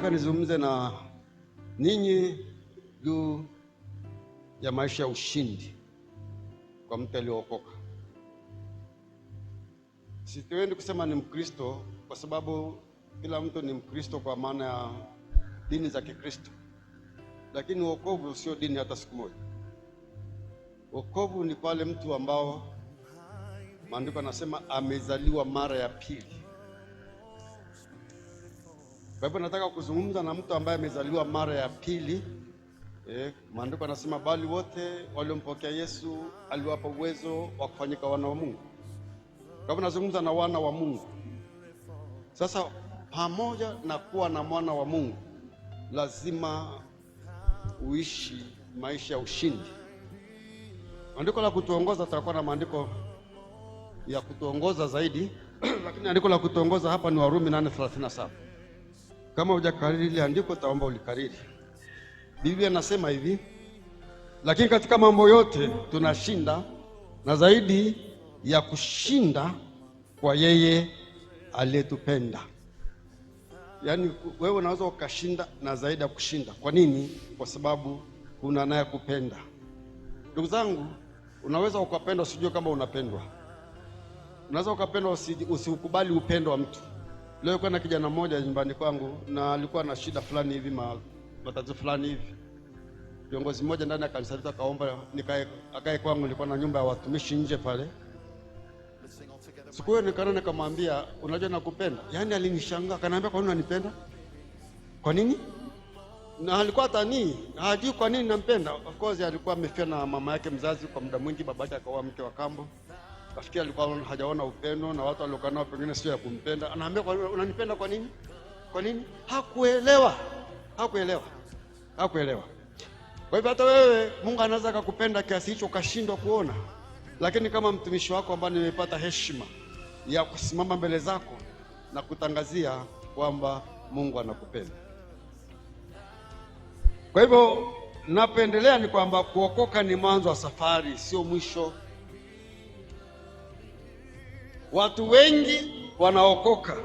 nataka nizungumze na ninyi juu ya maisha ya ushindi kwa mtu aliyookoka. Sitendi kusema ni Mkristo kwa sababu kila mtu ni Mkristo kwa maana ya dini za Kikristo. Lakini wokovu sio dini hata siku moja. Wokovu ni pale mtu ambao maandiko yanasema amezaliwa mara ya pili. Kwa hivyo nataka kuzungumza na mtu ambaye amezaliwa mara ya pili. Maandiko yanasema bali wote waliompokea Yesu aliwapa uwezo wa kufanyika wana wa Mungu. Kwa hivyo nazungumza na wana wa Mungu. Sasa pamoja na kuwa na mwana wa Mungu, lazima uishi maisha ya ushindi. Andiko la kutuongoza, tutakuwa na maandiko ya kutuongoza zaidi lakini andiko la kutuongoza hapa ni Warumi 8:37. Kama hujakariri ile andiko, taomba ulikariri. Biblia inasema hivi: lakini katika mambo yote tunashinda na zaidi ya kushinda kwa yeye aliyetupenda. Yaani wewe unaweza ukashinda na zaidi ya kushinda. Kwa nini? Kwa sababu kuna anayekupenda. Ndugu zangu, unaweza ukapenda usijue kama unapendwa. Unaweza ukapenda usiukubali upendo wa mtu. Leo kuna kijana mmoja nyumbani kwangu na alikuwa na shida fulani hivi, matatizo fulani hivi. Kiongozi mmoja ndani ya kanisa letu akaomba akae kwangu, nilikuwa na nyumba ya watumishi nje pale. Siku hiyo nikamwambia, unajua nakupenda. Yaani alinishangaa, akaniambia kwa nini unanipenda? Kwa nini? Na alikuwa hajui kwa nini nampenda. Of course alikuwa amefia na mama yake mzazi kwa muda mwingi, babake akaoa mke wa kambo. Nafikiri alikuwa hajaona upendo na watu waliokuwa nao pengine sio ya kumpenda. Anaambia kwa nini unanipenda? Kwa nini? Kwa nini? Hakuelewa. Kwa hivyo hata wewe Mungu anaweza kukupenda kiasi hicho ukashindwa kuona. Lakini kama mtumishi wako ambaye nimepata heshima ya kusimama mbele zako na kutangazia kwamba Mungu anakupenda. Kwa hivyo napendelea ni kwamba kuokoka ni mwanzo wa safari, sio mwisho. Watu wengi wanaokoka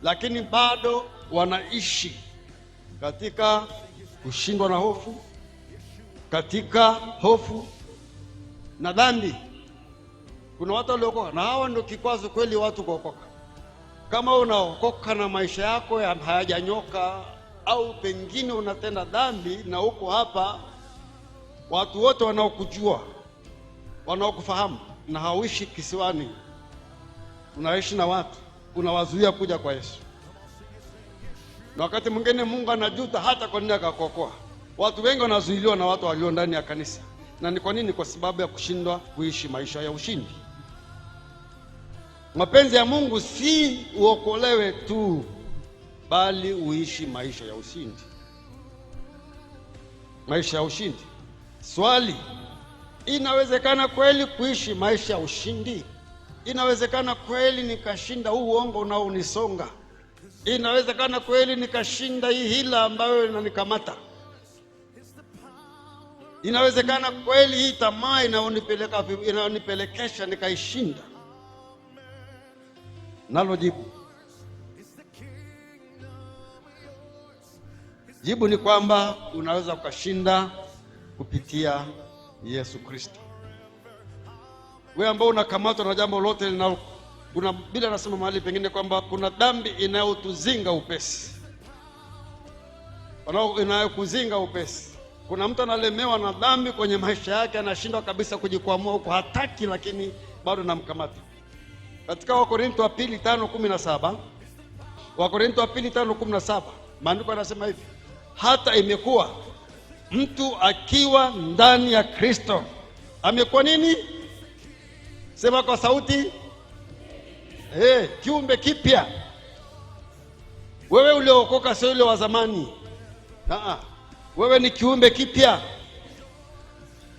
lakini bado wanaishi katika kushindwa na hofu, katika hofu na dhambi. Kuna watu waliokoka na hawa ndio kikwazo kweli watu kuokoka. Kama unaokoka na maisha yako hayajanyoka au pengine unatenda dhambi na uko hapa, watu wote wanaokujua, wanaokufahamu na hauishi kisiwani, unaishi na watu, unawazuia kuja kwa Yesu. Na wakati mwingine Mungu anajuta hata kwa nini akakuokoa. Watu wengi wanazuiliwa na watu walio ndani ya kanisa. Na ni kwa nini? Kwa sababu ya kushindwa kuishi maisha ya ushindi. Mapenzi ya Mungu si uokolewe tu, bali uishi maisha ya ushindi. Maisha ya ushindi. Swali: inawezekana kweli kuishi maisha ya ushindi? Inawezekana kweli nikashinda huu uongo unaonisonga? Inawezekana kweli nikashinda hii hila ambayo inanikamata? Inawezekana kweli hii tamaa inayonipelekesha nikaishinda? Nalo jibu ni kwamba unaweza ukashinda kupitia Yesu Kristo. Wewe ambao unakamatwa na jambo lote kuna bila nasema mahali pengine kwamba kuna dhambi inayotuzinga upesi. Inayokuzinga upesi. Kuna mtu analemewa na dhambi kwenye maisha yake, anashindwa kabisa kujikwamua huko, hataki, lakini bado namkamata. Katika Wakorintho wa pili 5:17, Wakorintho wa pili 5:17, maandiko yanasema hivi: hata imekuwa mtu akiwa ndani ya Kristo amekuwa nini? Sema kwa sauti. Kiumbe kipya. Wewe uliokoka sio yule wa zamani. Wewe ni kiumbe kipya.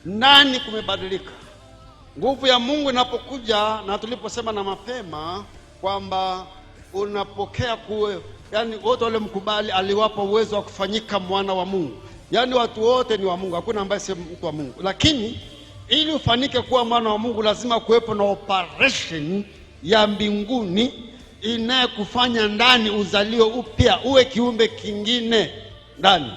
Nani kumebadilika? Nguvu ya Mungu inapokuja, na tuliposema na mapema kwamba unapokea yani wote wale mkubali aliwapa uwezo wa kufanyika mwana wa Mungu. Yani watu wote ni wa Mungu, hakuna ambaye si mtu wa Mungu. Lakini ili ufanike kuwa mwana wa Mungu lazima kuwepo na operation ya mbinguni inayekufanya ndani uzalio upya, uwe kiumbe kingine ndani.